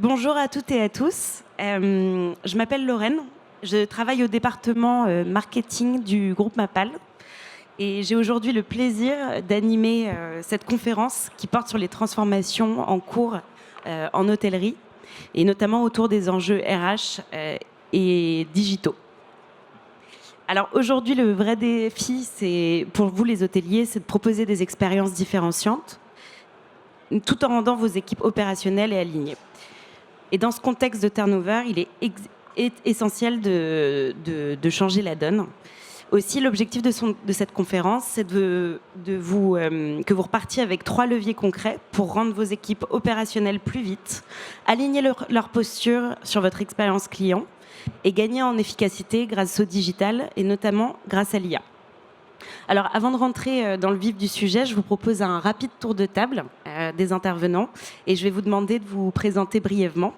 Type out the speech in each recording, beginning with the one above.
Bonjour à toutes et à tous. Je m'appelle Lorraine. Je travaille au département marketing du groupe Mapal. Et j'ai aujourd'hui le plaisir d'animer cette conférence qui porte sur les transformations en cours en hôtellerie, et notamment autour des enjeux RH et digitaux. Alors aujourd'hui, le vrai défi, c'est pour vous les hôteliers, c'est de proposer des expériences différenciantes, tout en rendant vos équipes opérationnelles et alignées. Et dans ce contexte de turnover, il est essentiel de changer la donne. Aussi, l'objectif de cette conférence, c'est que vous repartiez avec 3 leviers concrets pour rendre vos équipes opérationnelles plus vite, aligner leur posture sur votre expérience client et gagner en efficacité grâce au digital et notamment grâce à l'IA. Alors, avant de rentrer dans le vif du sujet, je vous propose un rapide tour de table des intervenants et je vais vous demander de vous présenter brièvement.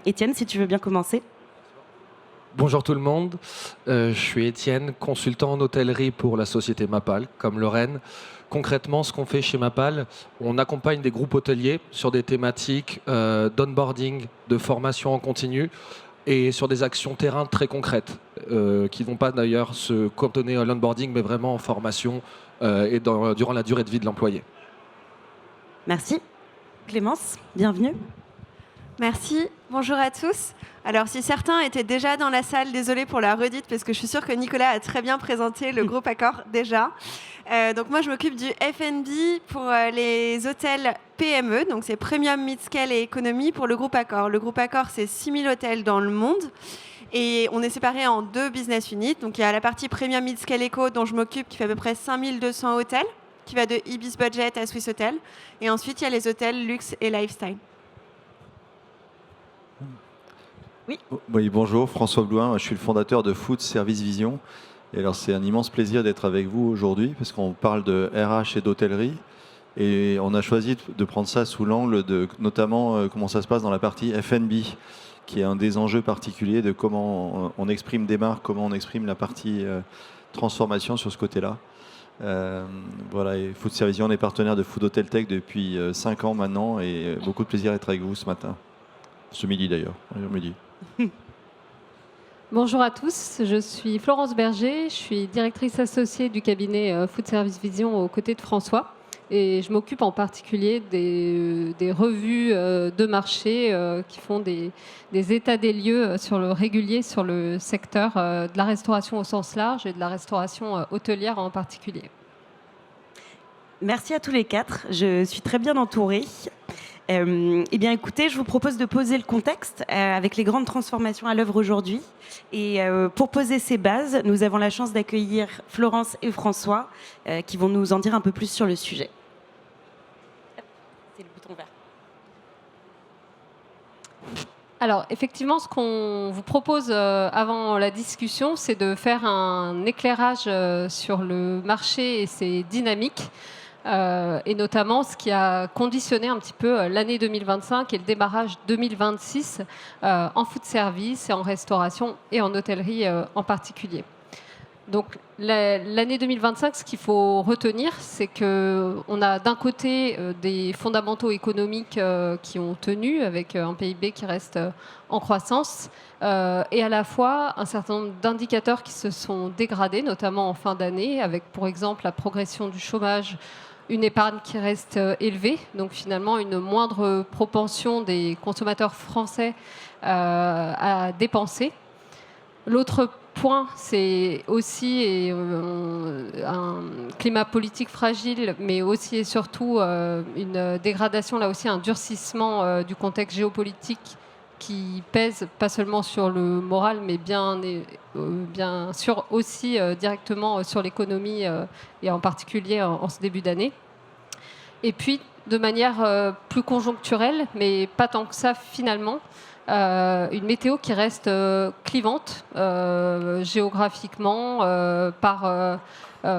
Étienne, si tu veux bien commencer. Bonjour tout le monde, je suis Étienne, consultant en hôtellerie pour la société Mapal, comme Lorraine. Concrètement, ce qu'on fait chez Mapal, on accompagne des groupes hôteliers sur des thématiques d'onboarding, de formation en continu et sur des actions terrain très concrètes qui ne vont pas d'ailleurs se cantonner à l'onboarding mais vraiment en formation et durant la durée de vie de l'employé. Merci. Clémence, bienvenue. Merci, bonjour à tous. Alors si certains étaient déjà dans la salle, désolée pour la redite parce que je suis sûre que Nicolas a très bien présenté le groupe Accor déjà. Donc moi je m'occupe du F&B pour les hôtels PME, donc c'est Premium, Mid-Scale et Economy pour le groupe Accor. Le groupe Accor c'est 6000 hôtels dans le monde et on est séparé en 2 business units. Donc il y a la partie Premium, Mid-Scale Eco dont je m'occupe qui fait à peu près 5200 hôtels, qui va de Ibis Budget à Swiss Hotel. Et ensuite il y a les hôtels luxe et lifestyle. Oui, bonjour, François Blouin, je suis le fondateur de Food Service Vision. Et alors c'est un immense plaisir d'être avec vous aujourd'hui parce qu'on parle de RH et d'hôtellerie. Et on a choisi de prendre ça sous l'angle de notamment comment ça se passe dans la partie F&B, qui est un des enjeux particuliers de comment on exprime des marques, comment on exprime la partie transformation sur ce côté-là. Voilà, et Food Service Vision, on est partenaire de Food Hotel Tech depuis 5 ans maintenant et beaucoup de plaisir d'être avec vous ce matin. Ce midi d'ailleurs, midi. Bonjour à tous, je suis Florence Berger, je suis directrice associée du cabinet Food Service Vision aux côtés de François et je m'occupe en particulier des revues de marché qui font des états des lieux sur le régulier sur le secteur de la restauration au sens large et de la restauration hôtelière en particulier. Merci à tous les 4, je suis très bien entourée. Eh bien, écoutez, je vous propose de poser le contexte avec les grandes transformations à l'œuvre aujourd'hui. Et pour poser ces bases, nous avons la chance d'accueillir Florence et François qui vont nous en dire un peu plus sur le sujet. C'est le bouton vert. Alors, effectivement, ce qu'on vous propose avant la discussion, c'est de faire un éclairage sur le marché et ses dynamiques. Et notamment ce qui a conditionné un petit peu l'année 2025 et le démarrage 2026 en food service et en restauration et en hôtellerie en particulier. Donc l'année 2025, ce qu'il faut retenir, c'est qu'on a d'un côté des fondamentaux économiques qui ont tenu avec un PIB qui reste en croissance et à la fois un certain nombre d'indicateurs qui se sont dégradés, notamment en fin d'année, avec pour exemple la progression du chômage, une épargne qui reste élevée, donc finalement une moindre propension des consommateurs français à dépenser. L'autre point, c'est aussi un climat politique fragile, mais aussi et surtout une dégradation, là aussi un durcissement du contexte géopolitique qui pèse pas seulement sur le moral, mais bien sûr aussi directement sur l'économie et en particulier en ce début d'année. Et puis, de manière plus conjoncturelle, mais pas tant que ça finalement, une météo qui reste clivante géographiquement par on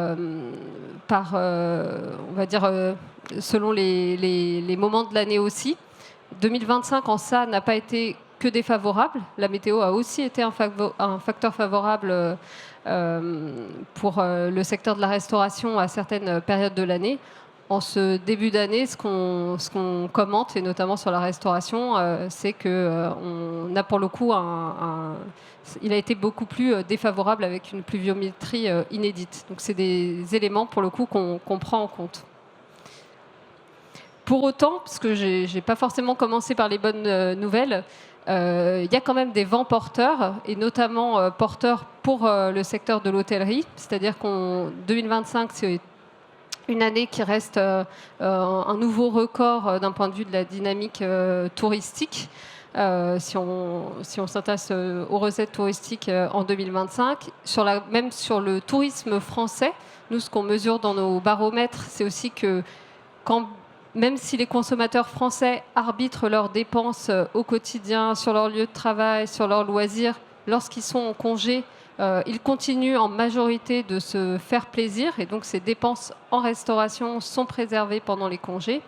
va dire, selon les moments de l'année aussi. 2025 en ça n'a pas été que défavorable. La météo a aussi été un facteur favorable pour le secteur de la restauration à certaines périodes de l'année. En ce début d'année, ce qu'on commente, et notamment sur la restauration, c'est qu'on a pour le coup il a été beaucoup plus défavorable avec une pluviométrie inédite. Donc c'est des éléments pour le coup qu'on prend en compte. Pour autant, parce que je n'ai pas forcément commencé par les bonnes nouvelles, il y a quand même des vents porteurs, et notamment porteurs pour le secteur de l'hôtellerie. C'est-à-dire qu'en 2025, c'est une année qui reste un nouveau record d'un point de vue de la dynamique touristique. Si on s'intéresse aux recettes touristiques en 2025, même sur le tourisme français, nous, ce qu'on mesure dans nos baromètres, c'est aussi que même si les consommateurs français arbitrent leurs dépenses au quotidien, sur leur lieu de travail, sur leurs loisirs, lorsqu'ils sont en congé, ils continuent en majorité de se faire plaisir, et donc ces dépenses en restauration sont préservées pendant les congés.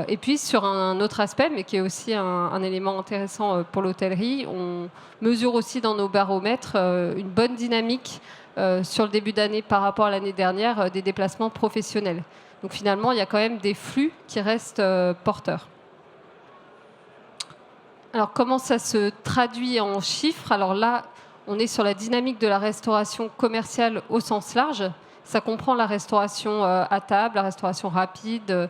Et puis sur un autre aspect, mais qui est aussi un élément intéressant pour l'hôtellerie, on mesure aussi dans nos baromètres une bonne dynamique sur le début d'année par rapport à l'année dernière des déplacements professionnels. Donc finalement, il y a quand même des flux qui restent porteurs. Alors comment ça se traduit en chiffres? Alors là, on est sur la dynamique de la restauration commerciale au sens large. Ça comprend la restauration à table, la restauration rapide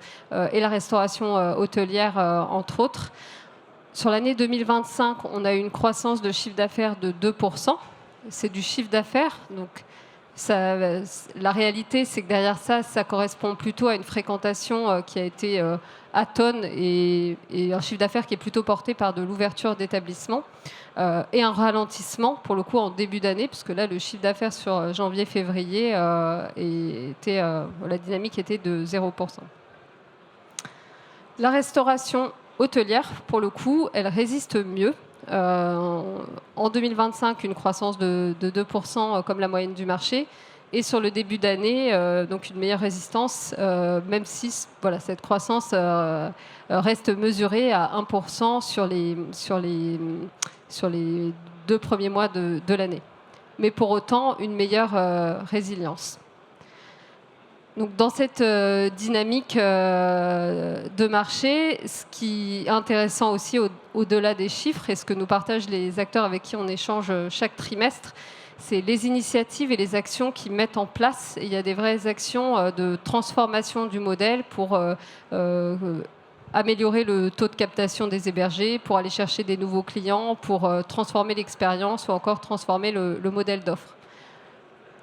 et la restauration hôtelière, entre autres. Sur l'année 2025, on a eu une croissance de chiffre d'affaires de 2%. C'est du chiffre d'affaires. Donc, la réalité, c'est que derrière ça, ça correspond plutôt à une fréquentation qui a été atone et un chiffre d'affaires qui est plutôt porté par de l'ouverture d'établissements et un ralentissement, pour le coup, en début d'année, puisque là, le chiffre d'affaires sur janvier-février, la dynamique était de 0%. La restauration hôtelière, pour le coup, elle résiste mieux. En 2025, une croissance de 2% comme la moyenne du marché. Et sur le début d'année, donc une meilleure résistance, même si cette croissance reste mesurée à 1% sur les 2 premiers mois de l'année. Mais pour autant, une meilleure résilience. Donc, dans cette dynamique de marché, ce qui est intéressant aussi au-delà des chiffres, et ce que nous partagent les acteurs avec qui on échange chaque trimestre, c'est les initiatives et les actions qu'ils mettent en place. Et il y a des vraies actions de transformation du modèle pour améliorer le taux de captation des hébergés, pour aller chercher des nouveaux clients, pour transformer l'expérience ou encore transformer le modèle d'offre.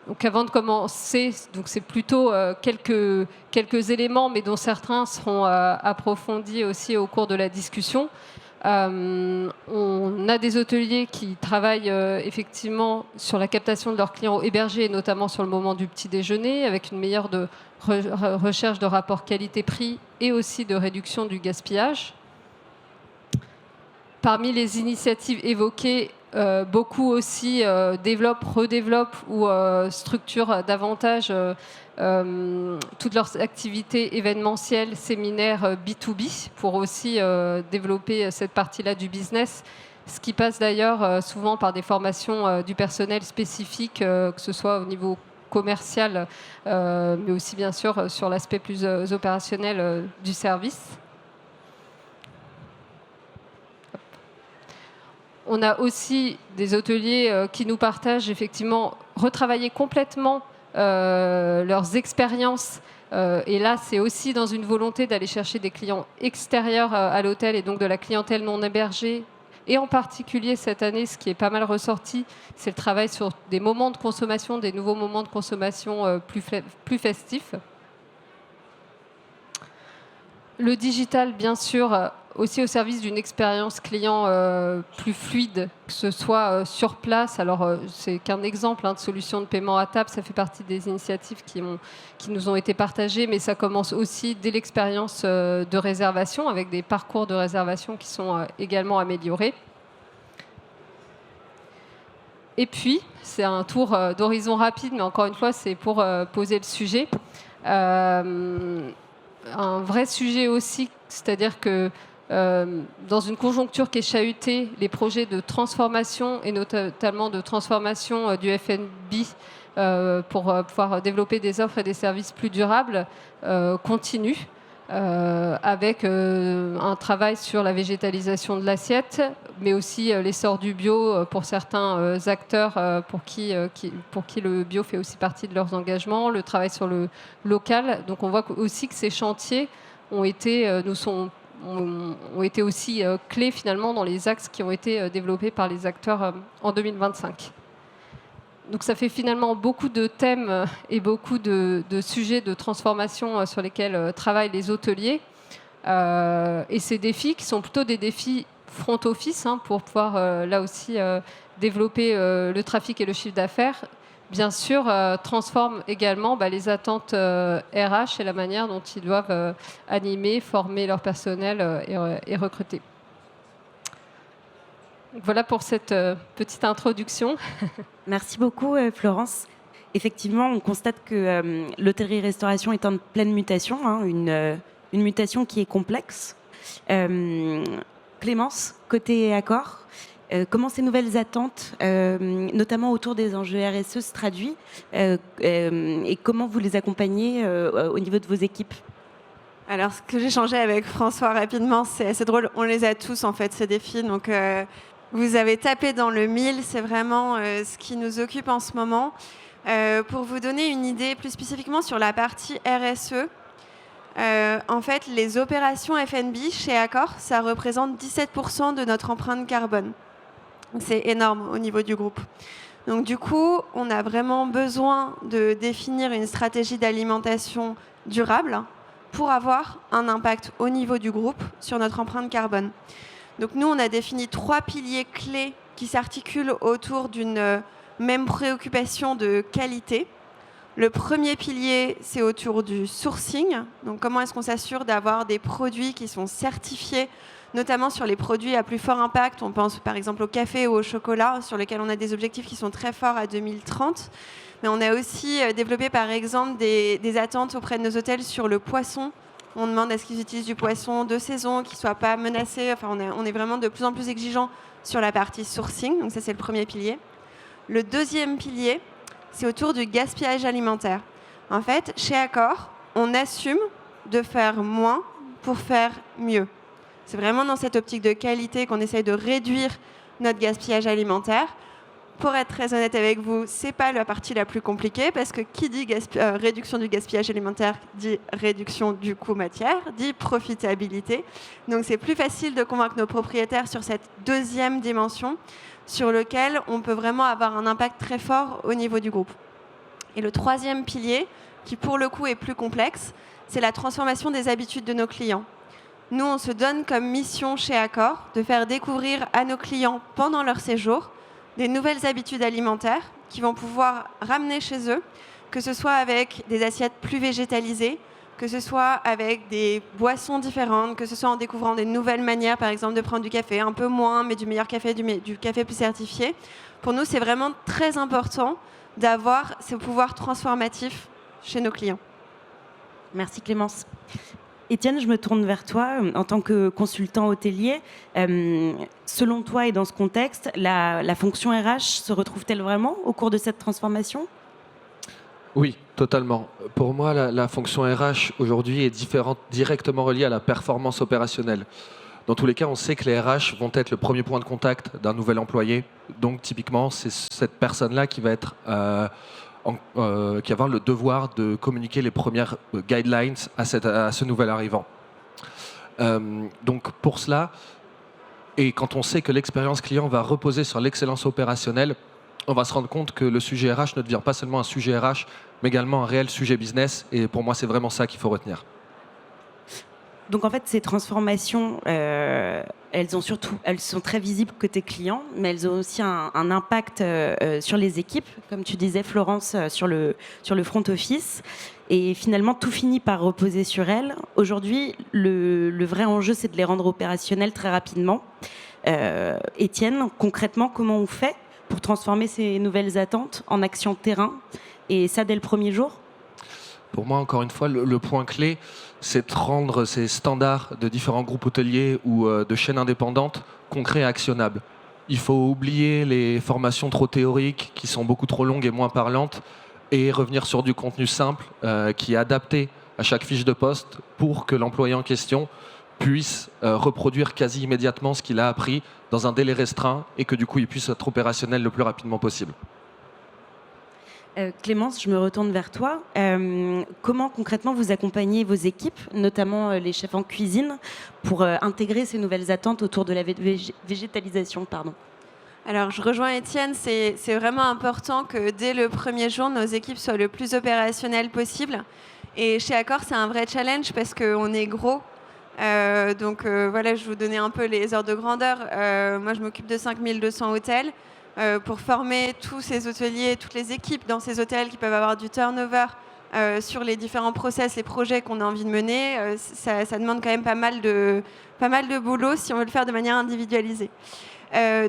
Donc avant de commencer, c'est plutôt quelques éléments, mais dont certains seront approfondis aussi au cours de la discussion. On a des hôteliers qui travaillent effectivement sur la captation de leurs clients hébergés, et notamment sur le moment du petit déjeuner, avec une meilleure recherche de rapport qualité-prix et aussi de réduction du gaspillage. Parmi les initiatives évoquées, beaucoup aussi redéveloppent ou structurent davantage toutes leurs activités événementielles, séminaires B2B, pour aussi développer cette partie-là du business, ce qui passe d'ailleurs souvent par des formations du personnel spécifique, que ce soit au niveau commercial, mais aussi bien sûr sur l'aspect plus opérationnel du service. On a aussi des hôteliers qui nous partagent effectivement retravailler complètement leurs expériences. Et là, c'est aussi dans une volonté d'aller chercher des clients extérieurs à l'hôtel, et donc de la clientèle non hébergée. Et en particulier cette année, ce qui est pas mal ressorti, c'est le travail sur des moments de consommation, des nouveaux moments de consommation plus festifs. Le digital, bien sûr, aussi au service d'une expérience client plus fluide, que ce soit sur place. Alors, c'est qu'un exemple de solution de paiement à table. Ça fait partie des initiatives qui nous ont été partagées, mais ça commence aussi dès l'expérience de réservation, avec des parcours de réservation qui sont également améliorés. Et puis, c'est un tour d'horizon rapide, mais encore une fois, c'est pour poser le sujet. Un vrai sujet aussi, c'est-à-dire que dans une conjoncture qui est chahutée, les projets de transformation, et notamment de transformation du F&B, pour pouvoir développer des offres et des services plus durables continue. Avec un travail sur la végétalisation de l'assiette, mais aussi l'essor du bio pour certains acteurs pour qui le bio fait aussi partie de leurs engagements, le travail sur le local. Donc on voit aussi que ces chantiers ont été aussi clés finalement dans les axes qui ont été développés par les acteurs en 2025. Donc ça fait finalement beaucoup de thèmes et beaucoup de sujets de transformation sur lesquels travaillent les hôteliers. Et ces défis qui sont plutôt des défis front office pour pouvoir là aussi développer le trafic et le chiffre d'affaires, bien sûr transforment également les attentes RH et la manière dont ils doivent animer, former leur personnel et recruter. Voilà pour cette petite introduction. Merci beaucoup, Florence. Effectivement, on constate que l'hôtellerie-restauration est en pleine mutation, une mutation qui est complexe. Clémence, côté Accor, comment ces nouvelles attentes, notamment autour des enjeux RSE, se traduisent et comment vous les accompagnez au niveau de vos équipes ? Alors, ce que j'ai changé avec François rapidement, c'est assez drôle. On les a tous, en fait, ces défis. Donc, vous avez tapé dans le mille. C'est vraiment ce qui nous occupe en ce moment. Pour vous donner une idée plus spécifiquement sur la partie RSE, en fait, les opérations F&B chez Accor, ça représente 17% de notre empreinte carbone. C'est énorme au niveau du groupe. Donc, du coup, on a vraiment besoin de définir une stratégie d'alimentation durable pour avoir un impact au niveau du groupe sur notre empreinte carbone. Donc nous, on a défini 3 piliers clés qui s'articulent autour d'une même préoccupation de qualité. Le premier pilier, c'est autour du sourcing. Donc comment est-ce qu'on s'assure d'avoir des produits qui sont certifiés, notamment sur les produits à plus fort impact. On pense par exemple au café ou au chocolat, sur lesquels on a des objectifs qui sont très forts à 2030. Mais on a aussi développé par exemple des attentes auprès de nos hôtels sur le poisson. On demande à ce qu'ils utilisent du poisson de saison, qui ne soit pas menacé. Enfin, on est vraiment de plus en plus exigeants sur la partie sourcing. Donc ça, c'est le premier pilier. Le deuxième pilier, c'est autour du gaspillage alimentaire. En fait, chez Accor, on assume de faire moins pour faire mieux. C'est vraiment dans cette optique de qualité qu'on essaye de réduire notre gaspillage alimentaire. Pour être très honnête avec vous, ce n'est pas la partie la plus compliquée parce que qui dit réduction du gaspillage alimentaire dit réduction du coût matière, dit profitabilité. Donc c'est plus facile de convaincre nos propriétaires sur cette deuxième dimension sur lequel on peut vraiment avoir un impact très fort au niveau du groupe. Et le troisième pilier, qui pour le coup est plus complexe, c'est la transformation des habitudes de nos clients. Nous, on se donne comme mission chez Accor de faire découvrir à nos clients pendant leur séjour des nouvelles habitudes alimentaires qui vont pouvoir ramener chez eux, que ce soit avec des assiettes plus végétalisées, que ce soit avec des boissons différentes, que ce soit en découvrant des nouvelles manières, par exemple, de prendre du café un peu moins, mais du meilleur café, du café plus certifié. Pour nous, c'est vraiment très important d'avoir ce pouvoir transformatif chez nos clients. Merci Clémence. Étienne, je me tourne vers toi en tant que consultant hôtelier. Selon toi et dans ce contexte, la fonction RH se retrouve-t-elle vraiment au cours de cette transformation ? Oui, totalement. Pour moi, la fonction RH aujourd'hui est directement reliée à la performance opérationnelle. Dans tous les cas, on sait que les RH vont être le premier point de contact d'un nouvel employé. Donc typiquement, c'est cette personne-là qui va être... qui va avoir le devoir de communiquer les premières guidelines à ce nouvel arrivant. Donc pour cela, et quand on sait que l'expérience client va reposer sur l'excellence opérationnelle, on va se rendre compte que le sujet RH ne devient pas seulement un sujet RH, mais également un réel sujet business. Et pour moi, c'est vraiment ça qu'il faut retenir. Donc en fait, ces transformations, elles sont très visibles côté client, mais elles ont aussi un impact sur les équipes, comme tu disais Florence, sur le front office. Et finalement, tout finit par reposer sur elles. Aujourd'hui, le vrai enjeu, c'est de les rendre opérationnels très rapidement. Étienne, concrètement, comment on fait pour transformer ces nouvelles attentes en action terrain, et ça dès le premier jour ? Pour moi, encore une fois, le point clé, c'est de rendre ces standards de différents groupes hôteliers ou de chaînes indépendantes concrets et actionnables. Il faut oublier les formations trop théoriques qui sont beaucoup trop longues et moins parlantes et revenir sur du contenu simple qui est adapté à chaque fiche de poste pour que l'employé en question puisse reproduire quasi immédiatement ce qu'il a appris dans un délai restreint et que du coup il puisse être opérationnel le plus rapidement possible. Clémence, je me retourne vers toi. Comment concrètement vous accompagnez vos équipes, notamment les chefs en cuisine, pour intégrer ces nouvelles attentes autour de la végétalisation, pardon. Alors, je rejoins Étienne, c'est vraiment important que dès le premier jour, nos équipes soient le plus opérationnelles possible. Et chez Accor, c'est un vrai challenge parce qu'on est gros. Voilà, je vais vous donner un peu les ordres de grandeur. Moi, je m'occupe de 5200 hôtels. Pour former tous ces hôteliers, toutes les équipes dans ces hôtels qui peuvent avoir du turnover sur les différents process, les projets qu'on a envie de mener, ça demande quand même pas mal de boulot si on veut le faire de manière individualisée.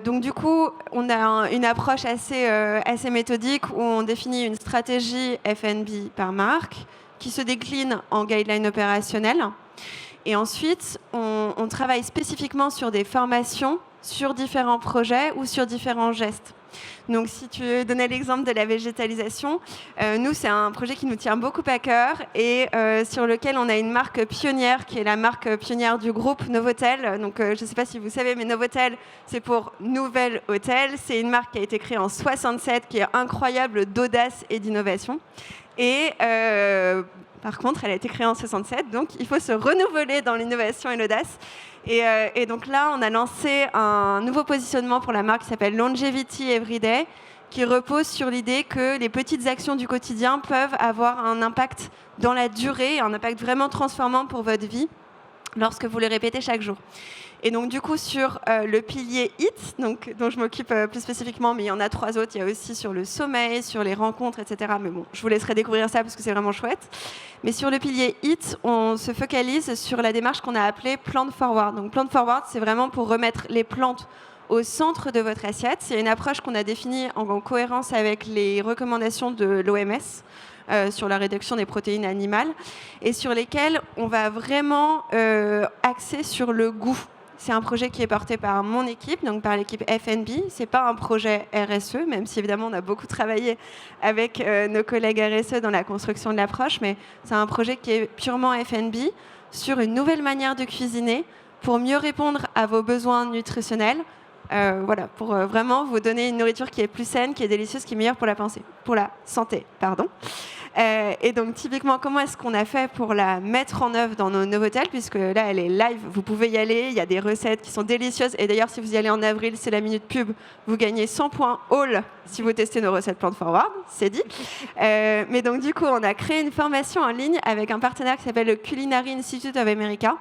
Donc du coup, on a une approche assez méthodique où on définit une stratégie F&B par marque qui se décline en guidelines opérationnelles. Et ensuite, on travaille spécifiquement sur des formations, sur différents projets ou sur différents gestes. Donc, si tu donnais l'exemple de la végétalisation, nous, c'est un projet qui nous tient beaucoup à cœur et sur lequel on a une marque pionnière qui est la marque pionnière du groupe Novotel. Donc, je ne sais pas si vous savez, mais Novotel, c'est pour Nouvel Hôtel. C'est une marque qui a été créée en 67, qui est incroyable d'audace et d'innovation. Et par contre, elle a été créée en 67, donc il faut se renouveler dans l'innovation et l'audace. Et donc là, on a lancé un nouveau positionnement pour la marque qui s'appelle Longevity Everyday, qui repose sur l'idée que les petites actions du quotidien peuvent avoir un impact dans la durée, un impact vraiment transformant pour votre vie lorsque vous les répétez chaque jour. Et donc du coup sur le pilier HIT, dont je m'occupe plus spécifiquement, mais il y en a 3 autres, il y a aussi sur le sommeil, sur les rencontres, etc. Mais bon, je vous laisserai découvrir ça parce que c'est vraiment chouette. Mais sur le pilier HIT, on se focalise sur la démarche qu'on a appelée Plant Forward. Donc Plant Forward, c'est vraiment pour remettre les plantes au centre de votre assiette. C'est une approche qu'on a définie en cohérence avec les recommandations de l'OMS. Sur la réduction des protéines animales et sur lesquelles on va vraiment axer sur le goût. C'est un projet qui est porté par mon équipe, donc par l'équipe F&B. C'est pas un projet RSE, même si évidemment on a beaucoup travaillé avec nos collègues RSE dans la construction de l'approche, mais c'est un projet qui est purement F&B sur une nouvelle manière de cuisiner pour mieux répondre à vos besoins nutritionnels. Voilà, pour vraiment vous donner une nourriture qui est plus saine, qui est délicieuse, qui est meilleure pour la santé, pardon. Et donc typiquement, comment est-ce qu'on a fait pour la mettre en œuvre dans nos Novotel, puisque là elle est live, vous pouvez y aller, il y a des recettes qui sont délicieuses. Et d'ailleurs, si vous y allez en avril, c'est la minute pub, vous gagnez 100 points all si vous testez nos recettes Plant Forward, c'est dit. Mais donc du coup, on a créé une formation en ligne avec un partenaire qui s'appelle le Culinary Institute of America,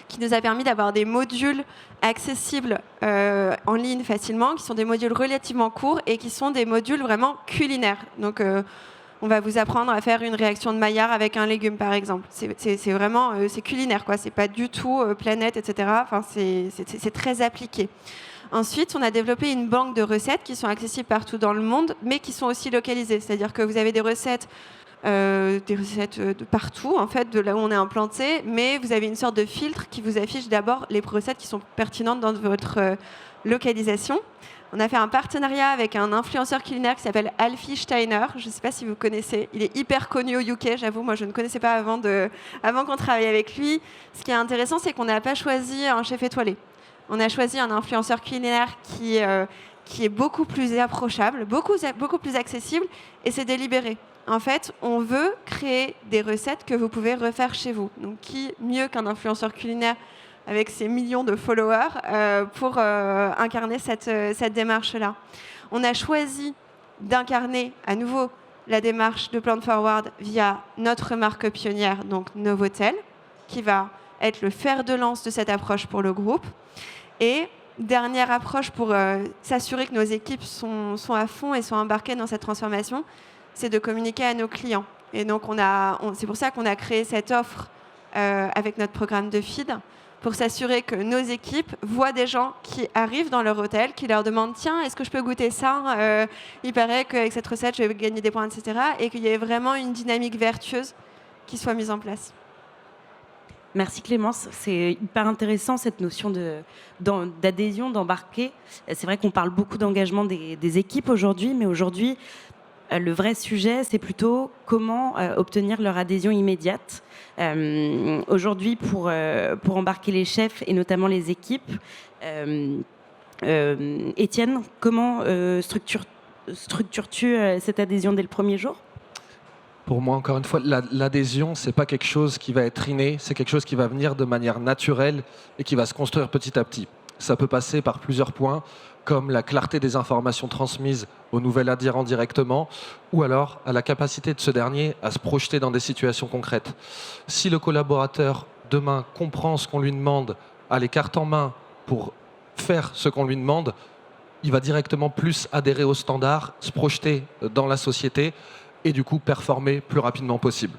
qui nous a permis d'avoir des modules accessibles en ligne facilement, qui sont des modules relativement courts et qui sont des modules vraiment culinaires. Donc, on va vous apprendre à faire une réaction de Maillard avec un légume, par exemple. C'est vraiment c'est culinaire, quoi. C'est pas du tout planète, etc. Enfin, c'est très appliqué. Ensuite, on a développé une banque de recettes qui sont accessibles partout dans le monde, mais qui sont aussi localisées. C'est-à-dire que vous avez des recettes de partout, en fait, de là où on est implanté, mais vous avez une sorte de filtre qui vous affiche d'abord les recettes qui sont pertinentes dans votre localisation. On a fait un partenariat avec un influenceur culinaire qui s'appelle Alfie Steiner. Je ne sais pas si vous connaissez. Il est hyper connu au UK, j'avoue. Moi, je ne connaissais pas avant qu'on travaille avec lui. Ce qui est intéressant, c'est qu'on n'a pas choisi un chef étoilé. On a choisi un influenceur culinaire qui est beaucoup plus approchable, beaucoup plus accessible, et c'est délibéré. En fait, on veut créer des recettes que vous pouvez refaire chez vous. Donc, qui mieux qu'un influenceur culinaire avec ses millions de followers pour incarner cette démarche-là. On a choisi d'incarner à nouveau la démarche de Plant Forward via notre marque pionnière, donc Novotel, qui va être le fer de lance de cette approche pour le groupe. Et dernière approche pour s'assurer que nos équipes sont à fond et sont embarquées dans cette transformation, c'est de communiquer à nos clients. Et donc, c'est pour ça qu'on a créé cette offre avec notre programme de feed, pour s'assurer que nos équipes voient des gens qui arrivent dans leur hôtel, qui leur demandent « Tiens, est-ce que je peux goûter ça Il paraît qu'avec cette recette, je vais gagner des points, etc. » Et qu'il y ait vraiment une dynamique vertueuse qui soit mise en place. Merci Clémence, c'est hyper intéressant cette notion d'adhésion, d'embarquer. C'est vrai qu'on parle beaucoup d'engagement des équipes aujourd'hui, mais aujourd'hui, le vrai sujet, c'est plutôt comment obtenir leur adhésion immédiate. Aujourd'hui, pour embarquer les chefs et notamment les équipes, Étienne, comment structures-tu cette adhésion dès le premier jour ? Pour moi, encore une fois, l'adhésion, c'est pas quelque chose qui va être inné, c'est quelque chose qui va venir de manière naturelle et qui va se construire petit à petit. Ça peut passer par plusieurs points, comme la clarté des informations transmises au nouvel adhérent directement, ou alors à la capacité de ce dernier à se projeter dans des situations concrètes. Si le collaborateur, demain, comprend ce qu'on lui demande, a les cartes en main pour faire ce qu'on lui demande, il va directement plus adhérer aux standards, se projeter dans la société et du coup performer plus rapidement possible.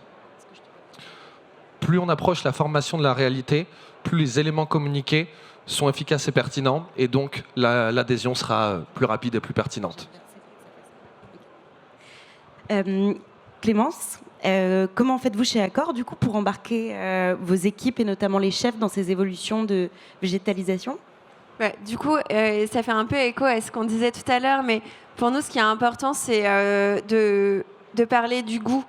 Plus on approche la formation de la réalité, plus les éléments communiqués sont efficaces et pertinents, et donc l'adhésion sera plus rapide et plus pertinente. Clémence, comment faites-vous chez Accor du coup pour embarquer vos équipes et notamment les chefs dans ces évolutions de végétalisation ? Ouais, du coup, ça fait un peu écho à ce qu'on disait tout à l'heure, mais pour nous, ce qui est important, c'est de parler du goût,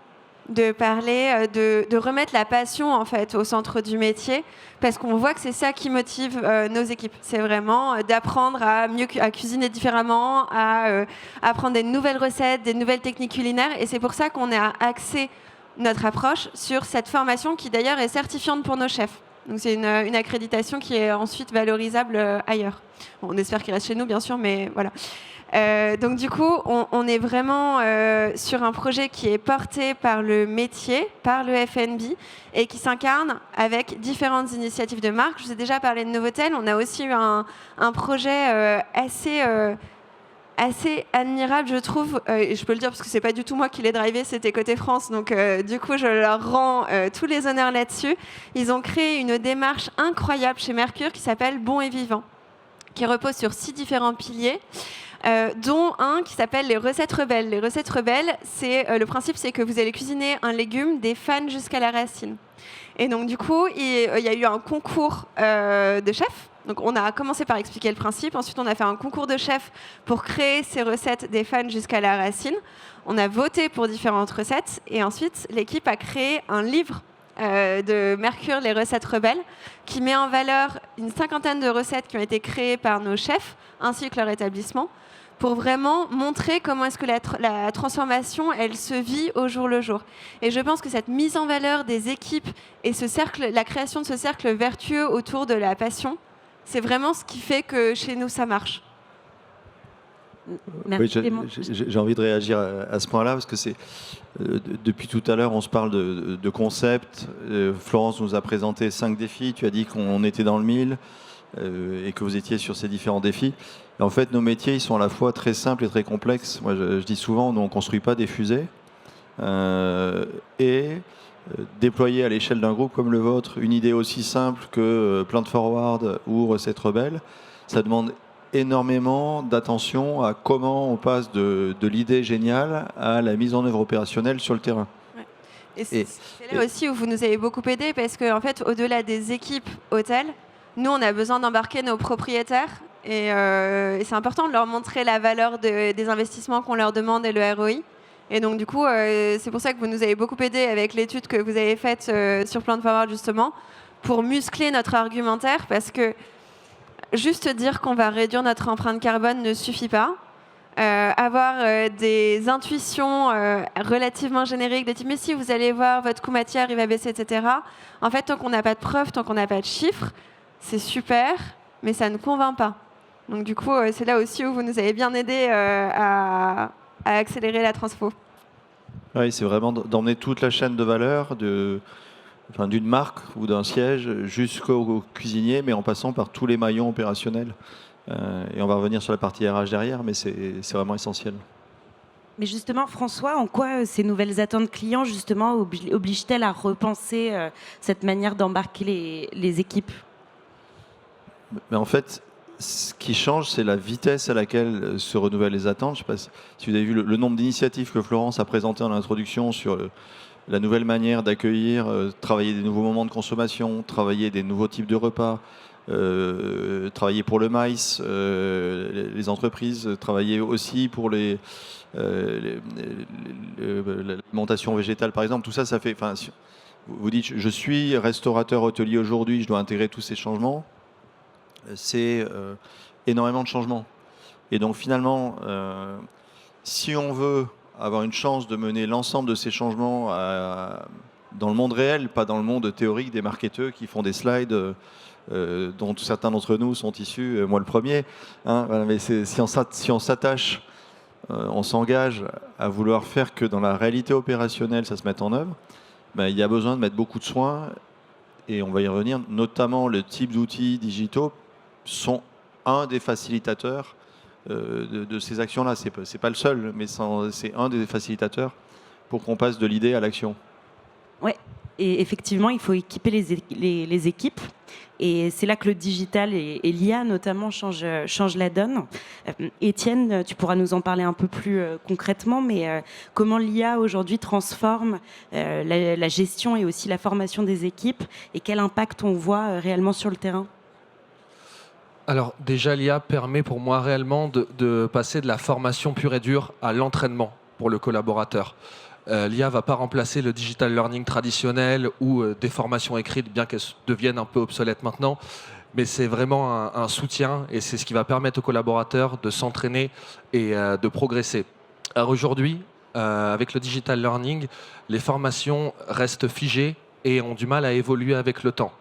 de parler, de remettre la passion en fait au centre du métier, parce qu'on voit que c'est ça qui motive nos équipes. C'est vraiment d'apprendre à cuisiner différemment, à apprendre des nouvelles recettes, des nouvelles techniques culinaires, et c'est pour ça qu'on a axé notre approche sur cette formation qui d'ailleurs est certifiante pour nos chefs. Donc c'est une accréditation qui est ensuite valorisable ailleurs. Bon, on espère qu'il reste chez nous, bien sûr, mais voilà. Donc du coup, on est vraiment sur un projet qui est porté par le métier, par le F&B, et qui s'incarne avec différentes initiatives de marque. Je vous ai déjà parlé de Novotel. On a aussi eu un projet assez admirable, je trouve, et je peux le dire parce que c'est pas du tout moi qui l'ai drivé, c'était côté France, donc du coup je leur rends tous les honneurs là-dessus. Ils ont créé une démarche incroyable chez Mercure qui s'appelle Bon et Vivant, qui repose sur 6 différents piliers, dont un qui s'appelle les recettes rebelles. Les recettes rebelles, le principe c'est que vous allez cuisiner un légume des fans jusqu'à la racine. Et donc du coup, il y a eu un concours de chefs. Donc on a commencé par expliquer le principe, ensuite on a fait un concours de chefs pour créer ces recettes des fans jusqu'à la racine. On a voté pour différentes recettes et ensuite l'équipe a créé un livre de Mercure, les recettes rebelles, qui met en valeur une 50aine de recettes qui ont été créées par nos chefs ainsi que leur établissement, pour vraiment montrer comment est-ce que la transformation, elle se vit au jour le jour. Et je pense que cette mise en valeur des équipes et la création de ce cercle vertueux autour de la passion, c'est vraiment ce qui fait que chez nous, ça marche. Merci. Oui, j'ai envie de réagir à ce point-là, parce que depuis tout à l'heure, on se parle de concepts. Florence nous a présenté 5 défis. Tu as dit qu'on était dans le 1000 et que vous étiez sur ces différents défis. Et en fait, nos métiers, ils sont à la fois très simples et très complexes. Moi, je dis souvent, nous, on ne construit pas des fusées. Déployer à l'échelle d'un groupe comme le vôtre une idée aussi simple que Plant Forward ou Recettes Rebelles, ça demande énormément d'attention à comment on passe de l'idée géniale à la mise en œuvre opérationnelle sur le terrain. Ouais. Et c'est là aussi où vous nous avez beaucoup aidé, parce qu'en fait, au-delà des équipes hôtels, nous, on a besoin d'embarquer nos propriétaires et c'est important de leur montrer la valeur des investissements qu'on leur demande et le ROI. Et donc, du coup, c'est pour ça que vous nous avez beaucoup aidé avec l'étude que vous avez faite sur Plant Forward, justement, pour muscler notre argumentaire, parce que juste dire qu'on va réduire notre empreinte carbone ne suffit pas. Avoir des intuitions relativement génériques de type « mais si, vous allez voir, votre coût matière, il va baisser, etc. » En fait, tant qu'on n'a pas de preuves, tant qu'on n'a pas de chiffres, c'est super, mais ça ne convainc pas. Donc, du coup, c'est là aussi où vous nous avez bien aidé à accélérer la transfo. Oui, c'est vraiment d'emmener toute la chaîne de valeur d'une marque ou d'un siège jusqu'au cuisinier, mais en passant par tous les maillons opérationnels. Et on va revenir sur la partie RH derrière, mais c'est vraiment essentiel. Mais justement, François, en quoi ces nouvelles attentes clients justement obligent-elles à repenser cette manière d'embarquer les équipes ? Mais en fait, ce qui change, c'est la vitesse à laquelle se renouvellent les attentes. Je ne sais pas si vous avez vu le nombre d'initiatives que Florence a présentées en introduction sur la nouvelle manière d'accueillir, travailler des nouveaux moments de consommation, travailler des nouveaux types de repas, travailler pour le maïs, les entreprises, travailler aussi pour l'alimentation végétale, par exemple. Tout ça, ça fait... Si vous dites, je suis restaurateur hôtelier aujourd'hui, je dois intégrer tous ces changements. C'est énormément de changements. Et donc finalement, si on veut avoir une chance de mener l'ensemble de ces changements dans le monde réel, pas dans le monde théorique des marketeurs qui font des slides dont certains d'entre nous sont issus, moi le premier, hein, voilà, mais si on s'attache, on s'engage à vouloir faire que dans la réalité opérationnelle, ça se mette en œuvre, ben, il y a besoin de mettre beaucoup de soins, et on va y revenir, notamment le type d'outils digitaux sont un des facilitateurs de ces actions-là. C'est pas le seul, mais c'est un des facilitateurs pour qu'on passe de l'idée à l'action. Ouais, et effectivement, il faut équiper les équipes. Et c'est là que le digital et l'IA notamment changent la donne. Étienne, tu pourras nous en parler un peu plus concrètement, mais comment l'IA aujourd'hui transforme la gestion et aussi la formation des équipes, et quel impact on voit réellement sur le terrain? Alors déjà, l'IA permet pour moi réellement de passer de la formation pure et dure à l'entraînement pour le collaborateur. L'IA ne va pas remplacer le digital learning traditionnel ou des formations écrites, bien qu'elles deviennent un peu obsolètes maintenant. Mais c'est vraiment un soutien, et c'est ce qui va permettre aux collaborateurs de s'entraîner et de progresser. Alors aujourd'hui, avec le digital learning, les formations restent figées et ont du mal à évoluer avec le temps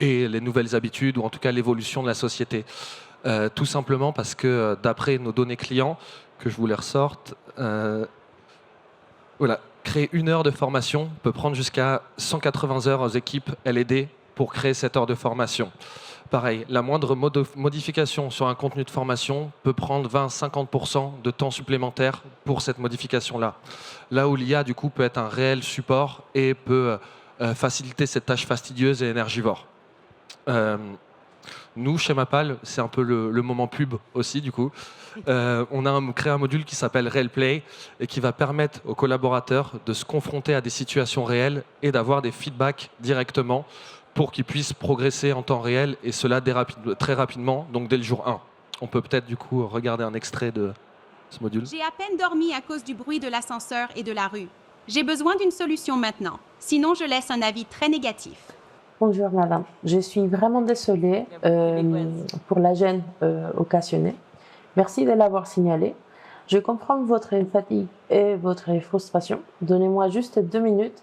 et les nouvelles habitudes, ou en tout cas l'évolution de la société. Tout simplement parce que d'après nos données clients, que je vous les ressorte, voilà, créer 1 heure de formation peut prendre jusqu'à 180 heures aux équipes L&D pour créer cette heure de formation. Pareil, la moindre modification sur un contenu de formation peut prendre 20-50% de temps supplémentaire pour cette modification-là. Là où l'IA, du coup, peut être un réel support et peut faciliter cette tâche fastidieuse et énergivore. Nous, chez Mapal, c'est un peu le moment pub aussi, du coup. On a créé un module qui s'appelle Real Play et qui va permettre aux collaborateurs de se confronter à des situations réelles et d'avoir des feedbacks directement pour qu'ils puissent progresser en temps réel, et cela très rapidement, donc dès le jour 1. On peut peut-être du coup regarder un extrait de ce module. J'ai à peine dormi à cause du bruit de l'ascenseur et de la rue. J'ai besoin d'une solution maintenant, sinon je laisse un avis très négatif. Bonjour madame, je suis vraiment désolée pour la gêne occasionnée. Merci de l'avoir signalé. Je comprends votre fatigue et votre frustration. Donnez-moi juste 2 minutes.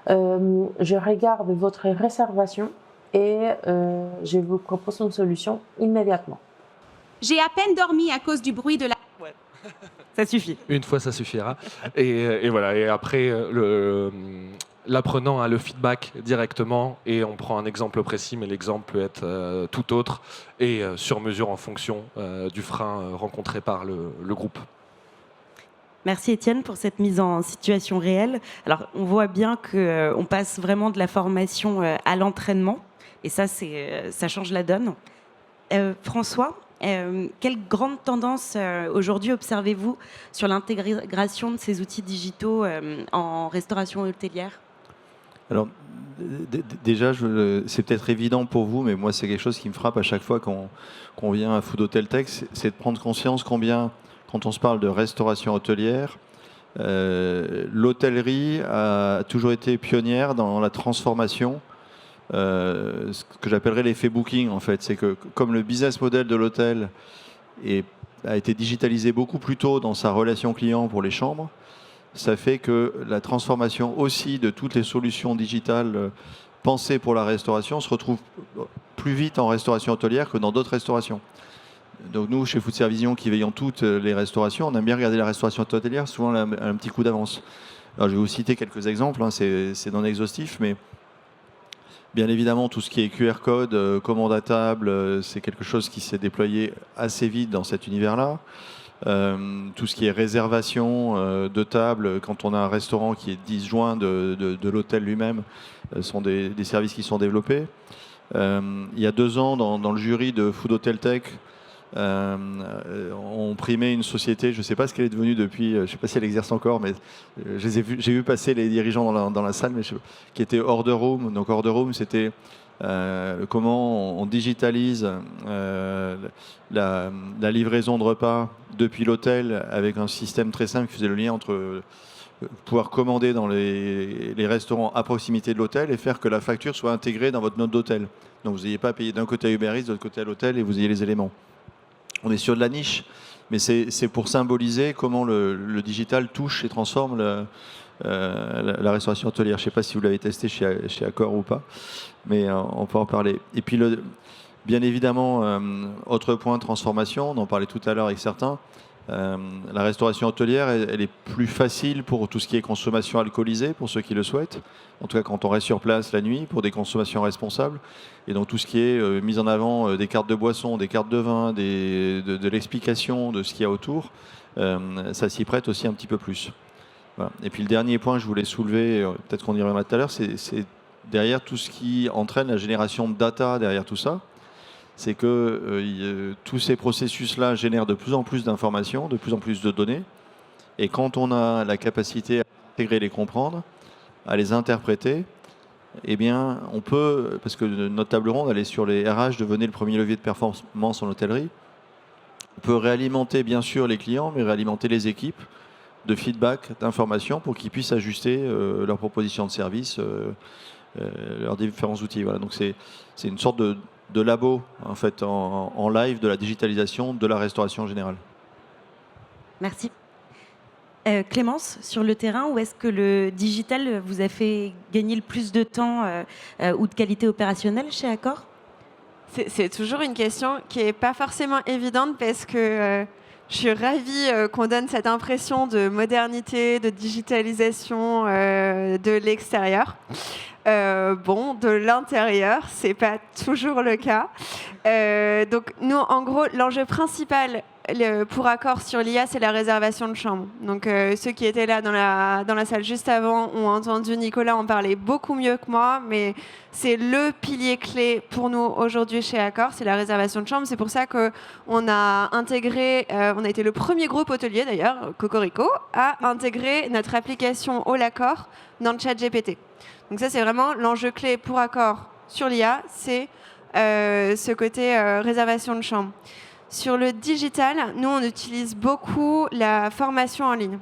Je regarde votre réservation et je vous propose une solution immédiatement. J'ai à peine dormi à cause du bruit de la... Ouais. Ça suffit. Une fois, ça suffira. Et voilà. Et après, l'apprenant a le feedback directement, et on prend un exemple précis, mais l'exemple peut être tout autre et sur mesure en fonction du frein rencontré par le groupe. Merci Étienne pour cette mise en situation réelle. Alors on voit bien qu'on passe vraiment de la formation à l'entraînement, et ça change la donne. François, quelle grande tendance aujourd'hui observez-vous sur l'intégration de ces outils digitaux en restauration hôtelière ? Alors, déjà, c'est peut-être évident pour vous, mais moi, c'est quelque chose qui me frappe à chaque fois qu'on vient à Food Hotel Tech, c'est de prendre conscience combien, quand on se parle de restauration hôtelière, l'hôtellerie a toujours été pionnière dans la transformation, ce que j'appellerais l'effet booking, en fait. C'est que comme le business model de l'hôtel a été digitalisé beaucoup plus tôt dans sa relation client pour les chambres, ça fait que la transformation aussi de toutes les solutions digitales pensées pour la restauration se retrouve plus vite en restauration hôtelière que dans d'autres restaurations. Donc nous, chez Food Service Vision, qui veillons toutes les restaurations, on aime bien regarder la restauration hôtelière, souvent un petit coup d'avance. Alors je vais vous citer quelques exemples, hein, c'est non exhaustif, mais bien évidemment, tout ce qui est QR code, commande à table, c'est quelque chose qui s'est déployé assez vite dans cet univers-là. Tout ce qui est réservation de table, quand on a un restaurant qui est disjoint de l'hôtel lui-même, sont des services qui sont développés. Il y a 2 ans, dans le jury de Food Hotel Tech, on primait une société, je ne sais pas ce qu'elle est devenue depuis, je ne sais pas si elle exerce encore, mais j'ai vu passer les dirigeants dans la salle, mais qui était Order Room. Donc Order Room, c'était comment on digitalise la livraison de repas depuis l'hôtel avec un système très simple qui faisait le lien entre pouvoir commander dans les restaurants à proximité de l'hôtel et faire que la facture soit intégrée dans votre note d'hôtel. Donc vous n'ayez pas à payer d'un côté à Uber Eats, de l'autre côté à l'hôtel et vous ayez les éléments. On est sur de la niche, mais c'est pour symboliser comment le digital touche et transforme la restauration hôtelière. Je ne sais pas si vous l'avez testé chez Accor ou pas, mais on peut en parler. Et puis, bien évidemment, autre point de transformation, on en parlait tout à l'heure avec certains, la restauration hôtelière, elle est plus facile pour tout ce qui est consommation alcoolisée, pour ceux qui le souhaitent. En tout cas, quand on reste sur place la nuit, pour des consommations responsables. Et donc, tout ce qui est mise en avant des cartes de boissons, des cartes de vin, de l'explication de ce qu'il y a autour, ça s'y prête aussi un petit peu plus. Voilà. Et puis, le dernier point que je voulais soulever, peut-être qu'on y reviendra tout à l'heure, c'est derrière tout ce qui entraîne la génération de data derrière tout ça. C'est que tous ces processus-là génèrent de plus en plus d'informations, de plus en plus de données. Et quand on a la capacité à intégrer, les comprendre, à les interpréter, eh bien, on peut, parce que notre table ronde, elle est sur les RH, devenez le premier levier de performance en hôtellerie. On peut réalimenter, bien sûr, les clients, mais réalimenter les équipes de feedback, d'informations, pour qu'ils puissent ajuster leurs propositions de service, leurs différents outils. Voilà. Donc, c'est une sorte de labo en fait en live de la digitalisation de la restauration générale. Merci. Clémence, sur le terrain, où est-ce que le digital vous a fait gagner le plus de temps ou de qualité opérationnelle chez Accor ? C'est toujours une question qui n'est pas forcément évidente parce que je suis ravie qu'on donne cette impression de modernité, de digitalisation de l'extérieur. De l'intérieur, c'est pas toujours le cas. Donc nous, en gros, l'enjeu principal pour Accor sur l'IA, c'est la réservation de chambre. Donc ceux qui étaient là dans la salle juste avant ont entendu Nicolas en parler beaucoup mieux que moi, mais c'est le pilier clé pour nous aujourd'hui chez Accor, c'est la réservation de chambre. C'est pour ça qu'on a intégré, on a été le premier groupe hôtelier d'ailleurs, Cocorico, à intégrer notre application All Accor dans le chat GPT. Donc ça, c'est vraiment l'enjeu clé pour Accor sur l'IA, c'est ce côté réservation de chambre. Sur le digital, nous, on utilise beaucoup la formation en ligne.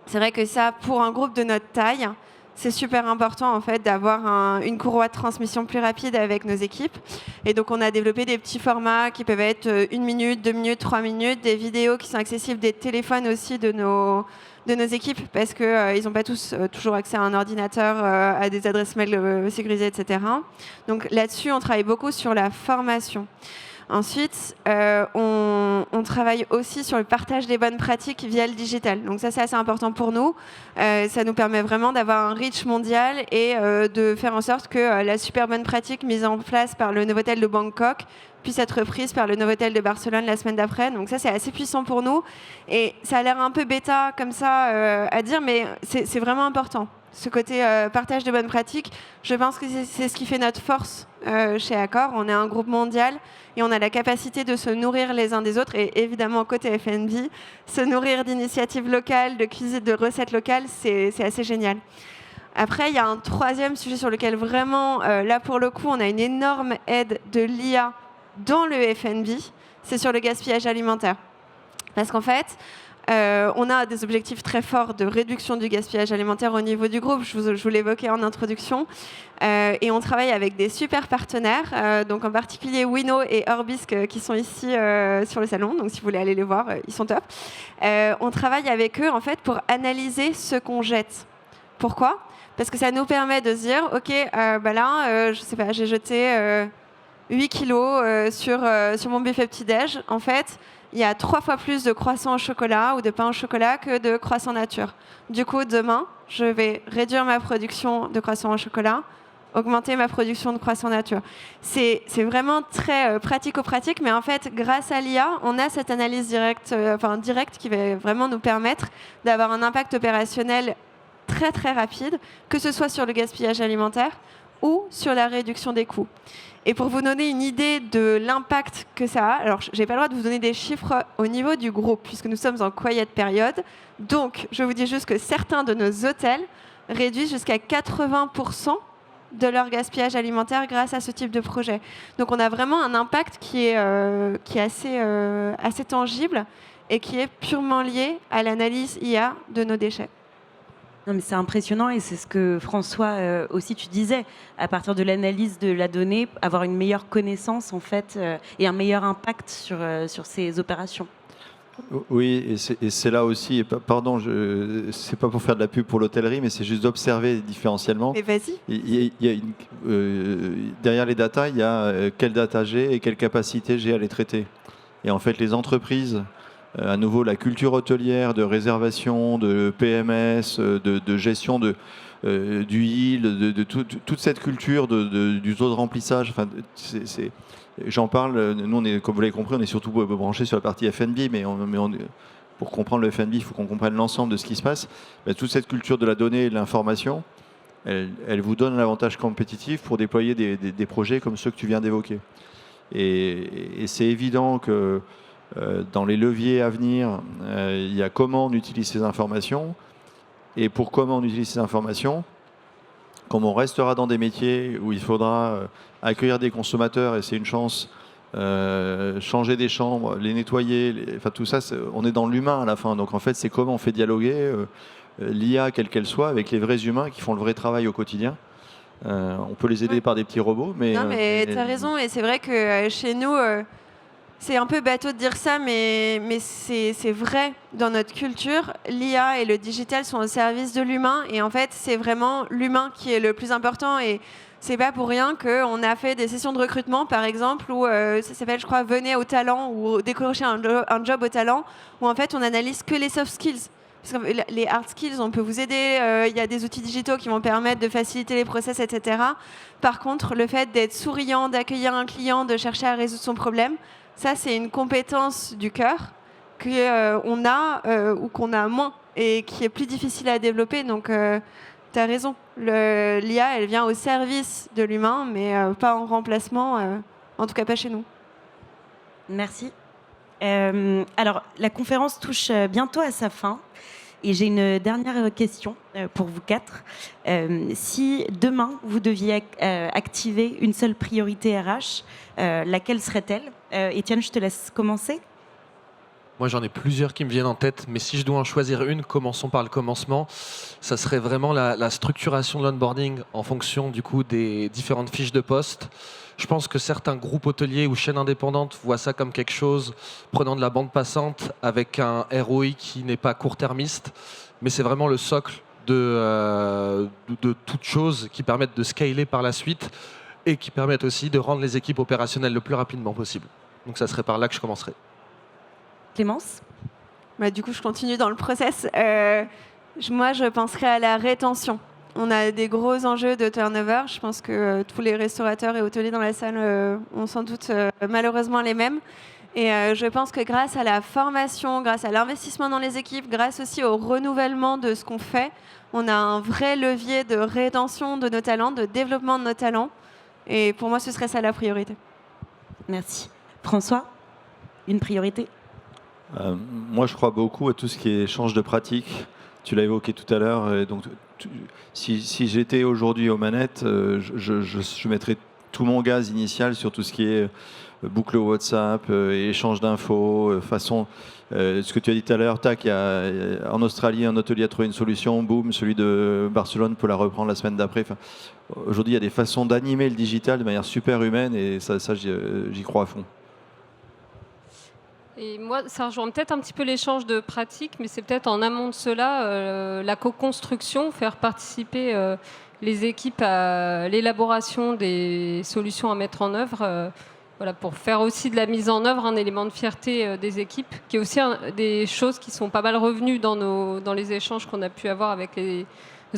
C'est vrai que ça, pour un groupe de notre taille, c'est super important en fait d'avoir une courroie de transmission plus rapide avec nos équipes. Et donc, on a développé des petits formats qui peuvent être 1 minute, 2 minutes, 3 minutes, des vidéos qui sont accessibles, des téléphones aussi de nos équipes, parce qu'ils n'ont pas tous toujours accès à un ordinateur, à des adresses mail sécurisées, etc. Donc là-dessus, on travaille beaucoup sur la formation. Ensuite, on travaille aussi sur le partage des bonnes pratiques via le digital. Donc ça, c'est assez important pour nous. Ça nous permet vraiment d'avoir un reach mondial et de faire en sorte que la super bonne pratique mise en place par le Novotel de Bangkok puisse être reprise par le Novotel de Barcelone la semaine d'après. Donc ça, c'est assez puissant pour nous. Et ça a l'air un peu bêta comme ça à dire, mais c'est vraiment important. Ce côté partage de bonnes pratiques, je pense que c'est ce qui fait notre force chez Accor. On est un groupe mondial et on a la capacité de se nourrir les uns des autres. Et évidemment, côté F&B, se nourrir d'initiatives locales, de cuisine, de recettes locales, c'est assez génial. Après, il y a un troisième sujet sur lequel vraiment, là pour le coup, on a une énorme aide de l'IA dans le F&B, c'est sur le gaspillage alimentaire. Parce qu'en fait, on a des objectifs très forts de réduction du gaspillage alimentaire au niveau du groupe, je vous l'évoquais en introduction, et on travaille avec des super partenaires, donc en particulier Wino et Orbisque qui sont ici sur le salon, donc si vous voulez aller les voir, ils sont top. On travaille avec eux en fait pour analyser ce qu'on jette. Pourquoi ? Parce que ça nous permet de se dire, ok, là, je sais pas, j'ai jeté 8 kilos sur mon buffet petit-déj. En fait, il y a 3 fois plus de croissants au chocolat ou de pain au chocolat que de croissants nature. Du coup, demain, je vais réduire ma production de croissants au chocolat, augmenter ma production de croissants nature. C'est vraiment très pratico-pratique, mais en fait, grâce à l'IA, on a cette analyse directe qui va vraiment nous permettre d'avoir un impact opérationnel très très rapide, que ce soit sur le gaspillage alimentaire ou sur la réduction des coûts. Et pour vous donner une idée de l'impact que ça a, alors je n'ai pas le droit de vous donner des chiffres au niveau du groupe, puisque nous sommes en quiet période. Donc, je vous dis juste que certains de nos hôtels réduisent jusqu'à 80% de leur gaspillage alimentaire grâce à ce type de projet. Donc on a vraiment un impact qui est assez tangible et qui est purement lié à l'analyse IA de nos déchets. Non, mais c'est impressionnant et c'est ce que François aussi tu disais. À partir de l'analyse de la donnée, avoir une meilleure connaissance en fait et un meilleur impact sur ces opérations. Oui, et c'est là aussi, pardon, c'est pas pour faire de la pub pour l'hôtellerie, mais c'est juste d'observer différentiellement. Mais vas-y. Derrière les data, il y a quelle data j'ai et quelle capacité j'ai à les traiter. Et en fait, les entreprises, à nouveau, la culture hôtelière de réservation, de PMS, de gestion du yield, de toute cette culture du taux de remplissage, enfin, j'en parle, nous, comme vous l'avez compris, on est surtout branché sur la partie F&B, mais pour comprendre le F&B, il faut qu'on comprenne l'ensemble de ce qui se passe. Mais toute cette culture de la donnée et de l'information, elle vous donne l'avantage compétitif pour déployer des projets comme ceux que tu viens d'évoquer. Et c'est évident que dans les leviers à venir, il y a comment on utilise ces informations. Et pour comment on utilise ces informations, comme on restera dans des métiers où il faudra accueillir des consommateurs, et c'est une chance, changer des chambres, les nettoyer, enfin tout ça, on est dans l'humain à la fin. Donc en fait, c'est comment on fait dialoguer l'IA, quelle qu'elle soit, avec les vrais humains qui font le vrai travail au quotidien. On peut les aider par des petits robots, mais... Non, mais tu as raison, et c'est vrai que chez nous... c'est un peu bateau de dire ça, mais c'est vrai dans notre culture. L'IA et le digital sont au service de l'humain. Et en fait, c'est vraiment l'humain qui est le plus important. Et c'est pas pour rien qu'on a fait des sessions de recrutement, par exemple, où ça s'appelle, je crois, Venez au talent ou décrocher un job au talent, où en fait, on analyse que les soft skills. Parce que les hard skills, on peut vous aider. Il y a des outils digitaux qui vont permettre de faciliter les process, etc. Par contre, le fait d'être souriant, d'accueillir un client, de chercher à résoudre son problème, ça, c'est une compétence du cœur qu'on a ou qu'on a moins et qui est plus difficile à développer. Donc, tu as raison. L'IA, elle vient au service de l'humain, mais pas en remplacement, en tout cas pas chez nous. Merci. Alors, la conférence touche bientôt à sa fin. Et j'ai une dernière question pour vous quatre. Si demain, vous deviez activer une seule priorité RH, laquelle serait-elle ? Étienne, je te laisse commencer. Moi, j'en ai plusieurs qui me viennent en tête, mais si je dois en choisir une, commençons par le commencement. Ça serait vraiment la structuration de l'onboarding en fonction du coup des différentes fiches de poste. Je pense que certains groupes hôteliers ou chaînes indépendantes voient ça comme quelque chose prenant de la bande passante avec un ROI qui n'est pas court-termiste, mais c'est vraiment le socle de toutes choses qui permettent de scaler par la suite et qui permettent aussi de rendre les équipes opérationnelles le plus rapidement possible. Donc ça serait par là que je commencerai. Clémence ? Du coup, je continue dans le process. Moi, je penserais à la rétention. On a des gros enjeux de turnover. Je pense que tous les restaurateurs et hôteliers dans la salle ont sans doute malheureusement les mêmes. Et je pense que grâce à la formation, grâce à l'investissement dans les équipes, grâce aussi au renouvellement de ce qu'on fait, on a un vrai levier de rétention de nos talents, de développement de nos talents. Et pour moi, ce serait ça la priorité. Merci. François, une priorité ? Moi, je crois beaucoup à tout ce qui est échange de pratiques. Tu l'as évoqué tout à l'heure. Donc, si j'étais aujourd'hui aux manettes, je mettrais tout mon gaz initial sur tout ce qui est boucle WhatsApp, échange d'infos, ce que tu as dit tout à l'heure, tac, en Australie, un hôtelier a trouvé une solution, boum, celui de Barcelone peut la reprendre la semaine d'après. Aujourd'hui, il y a des façons d'animer le digital de manière super humaine et ça j'y crois à fond. Et moi, ça rejoint peut-être un petit peu l'échange de pratiques, mais c'est peut-être en amont de cela, la co-construction, faire participer les équipes à l'élaboration des solutions à mettre en œuvre, pour faire aussi de la mise en œuvre un élément de fierté des équipes, qui est aussi des choses qui sont pas mal revenues dans les échanges qu'on a pu avoir avec les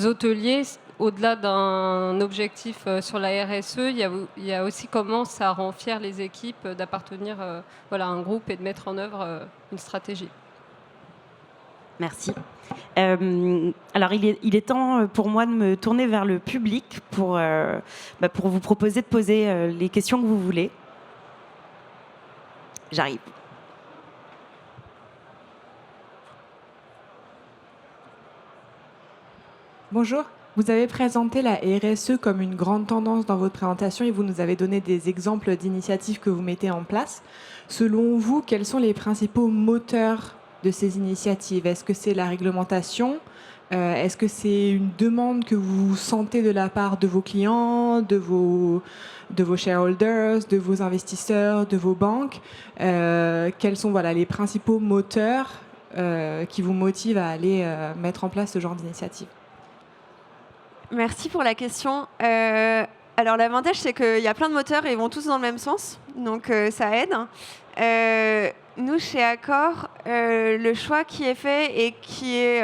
hôteliers. Au-delà d'un objectif sur la RSE, il y a aussi comment ça rend fier les équipes d'appartenir à un groupe et de mettre en œuvre une stratégie. Merci. Alors, il est temps pour moi de me tourner vers le public pour vous proposer de poser les questions que vous voulez. J'arrive. Bonjour. Vous avez présenté la RSE comme une grande tendance dans votre présentation et vous nous avez donné des exemples d'initiatives que vous mettez en place. Selon vous, quels sont les principaux moteurs de ces initiatives? Est-ce que c'est la réglementation? Est-ce que c'est une demande que vous sentez de la part de vos clients, de vos shareholders, de vos investisseurs, de vos banques? Quels sont les principaux moteurs qui vous motivent à aller mettre en place ce genre d'initiative? Merci pour la question. Alors l'avantage, c'est qu'il y a plein de moteurs et ils vont tous dans le même sens, donc ça aide. Nous, chez Accor, le choix qui est fait et qui est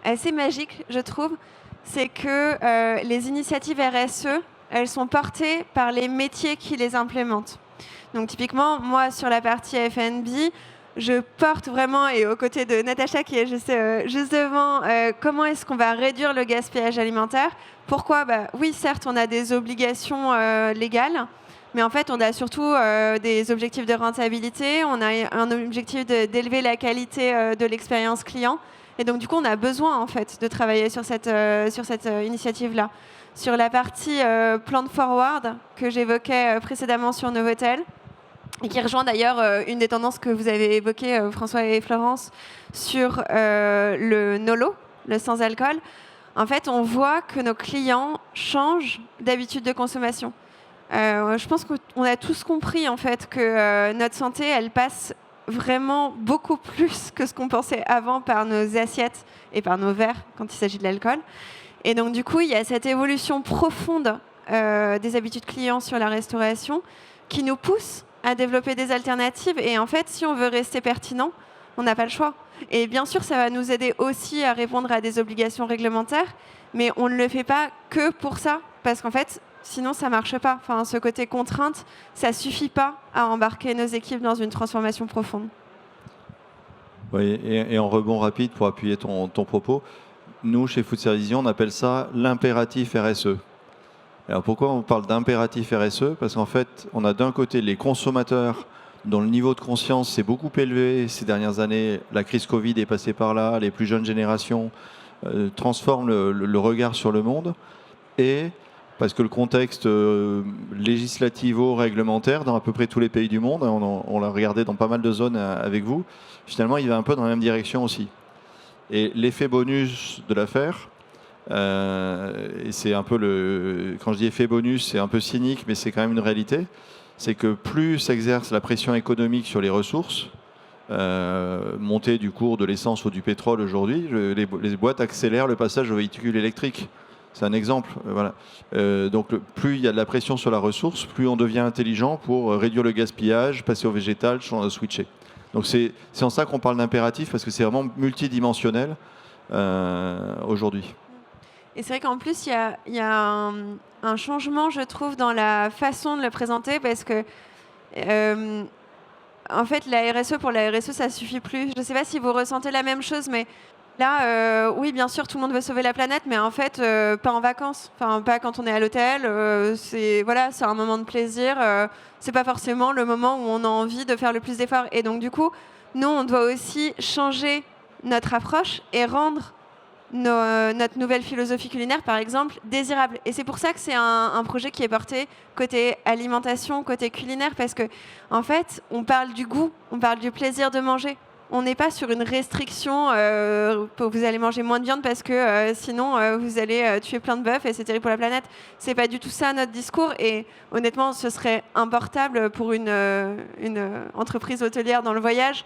assez magique, je trouve, c'est que les initiatives RSE, elles sont portées par les métiers qui les implémentent. Donc typiquement, moi, sur la partie F&B, je porte vraiment, et aux côtés de Natacha qui est juste devant, comment est-ce qu'on va réduire le gaspillage alimentaire. Pourquoi? Oui, certes, on a des obligations légales, mais en fait, on a surtout des objectifs de rentabilité, on a un objectif d'élever la qualité de l'expérience client. Et donc, du coup, on a besoin, en fait, de travailler sur cette initiative-là. Sur la partie plan de forward que j'évoquais précédemment sur Novotel, et qui rejoint d'ailleurs une des tendances que vous avez évoquées, François et Florence, sur le NOLO, le sans-alcool. En fait, on voit que nos clients changent d'habitude de consommation. Je pense qu'on a tous compris en fait, que notre santé, elle passe vraiment beaucoup plus que ce qu'on pensait avant par nos assiettes et par nos verres quand il s'agit de l'alcool. Et donc, du coup, il y a cette évolution profonde des habitudes clients sur la restauration qui nous pousse à développer des alternatives. Et en fait, si on veut rester pertinent, on n'a pas le choix. Et bien sûr, ça va nous aider aussi à répondre à des obligations réglementaires, mais on ne le fait pas que pour ça, parce qu'en fait, sinon, ça ne marche pas. Enfin, ce côté contrainte, ça ne suffit pas à embarquer nos équipes dans une transformation profonde. Oui, et en rebond rapide, pour appuyer ton propos, nous, chez Food Service Vision, on appelle ça l'impératif RSE. Alors pourquoi on parle d'impératif RSE? Parce qu'en fait, on a d'un côté les consommateurs dont le niveau de conscience s'est beaucoup élevé ces dernières années. La crise Covid est passée par là, les plus jeunes générations transforment le regard sur le monde. Et parce que le contexte législativo-réglementaire dans à peu près tous les pays du monde, on l'a regardé dans pas mal de zones avec vous, finalement il va un peu dans la même direction aussi. Et l'effet bonus de l'affaire, et c'est un peu quand je dis effet bonus, c'est un peu cynique, mais c'est quand même une réalité, c'est que plus s'exerce la pression économique sur les ressources, montée du cours de l'essence ou du pétrole aujourd'hui, les boîtes accélèrent le passage aux véhicules électriques. C'est un exemple. Voilà. Donc plus il y a de la pression sur la ressource, plus on devient intelligent pour réduire le gaspillage, passer au végétal, switcher. Donc c'est en ça qu'on parle d'impératif, parce que c'est vraiment multidimensionnel aujourd'hui. Et c'est vrai qu'en plus, il y a un changement, je trouve, dans la façon de le présenter, parce que, en fait, la RSE, pour la RSE, ça ne suffit plus. Je ne sais pas si vous ressentez la même chose, mais là, oui, bien sûr, tout le monde veut sauver la planète, mais en fait, pas en vacances. Enfin, pas quand on est à l'hôtel. C'est un moment de plaisir. C'est pas forcément le moment où on a envie de faire le plus d'efforts. Et donc, du coup, nous, on doit aussi changer notre approche et rendre notre nouvelle philosophie culinaire, par exemple, désirable. Et c'est pour ça que c'est un projet qui est porté côté alimentation, côté culinaire, parce que, en fait, on parle du goût, on parle du plaisir de manger. On n'est pas sur une restriction, vous allez manger moins de viande parce que sinon vous allez tuer plein de bœufs et c'est terrible pour la planète. C'est pas du tout ça notre discours, et honnêtement, ce serait importable pour une entreprise hôtelière dans le voyage.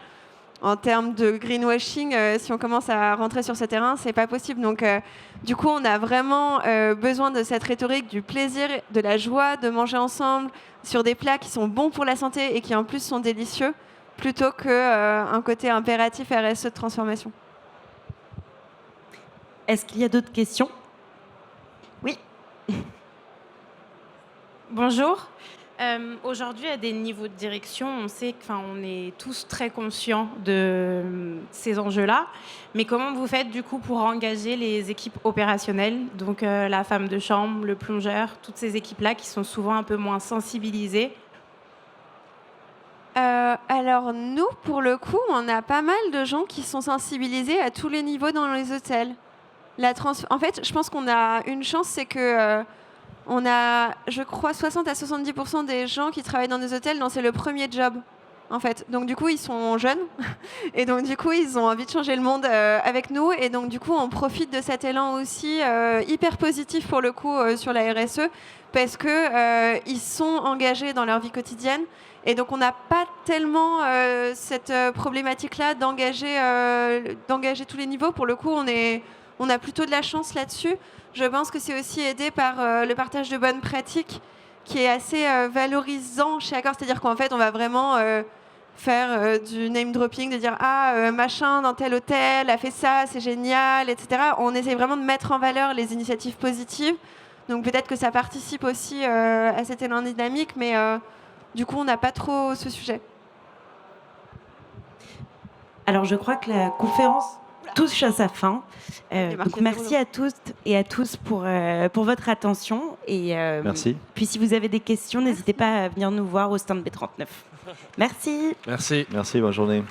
En termes de greenwashing, si on commence à rentrer sur ce terrain, c'est pas possible. Donc, du coup, on a vraiment besoin de cette rhétorique du plaisir, de la joie de manger ensemble sur des plats qui sont bons pour la santé et qui en plus sont délicieux, plutôt qu'un côté impératif RSE de transformation. Est-ce qu'il y a d'autres questions? Oui. Bonjour. Aujourd'hui, à des niveaux de direction, on sait qu'on est tous très conscients de ces enjeux-là. Mais comment vous faites du coup pour engager les équipes opérationnelles, donc la femme de chambre, le plongeur, toutes ces équipes-là qui sont souvent un peu moins sensibilisées? Alors nous, pour le coup, on a pas mal de gens qui sont sensibilisés à tous les niveaux dans les hôtels. En fait, je pense qu'on a une chance, c'est que on a, je crois, 60 à 70% des gens qui travaillent dans des hôtels dont c'est le premier job, en fait. Donc du coup, ils sont jeunes et donc du coup, ils ont envie de changer le monde avec nous. Et donc du coup, on profite de cet élan aussi hyper positif pour le coup sur la RSE parce que ils sont engagés dans leur vie quotidienne. Et donc, on n'a pas tellement cette problématique-là d'engager tous les niveaux. Pour le coup, on a plutôt de la chance là-dessus. Je pense que c'est aussi aidé par le partage de bonnes pratiques qui est assez valorisant chez Accor. C'est-à-dire qu'en fait, on va vraiment faire du name dropping, de dire « Ah, machin dans tel hôtel a fait ça, c'est génial, etc. » On essaie vraiment de mettre en valeur les initiatives positives. Donc, peut-être que ça participe aussi à cet élan dynamique, mais du coup, on n'a pas trop ce sujet. Alors, je crois que la conférence touche à sa fin. Donc merci à tous et à tous pour votre attention. Et, Merci. Puis, si vous avez des questions, n'hésitez pas à venir nous voir au stand B39. Merci. Merci. Merci, bonne journée.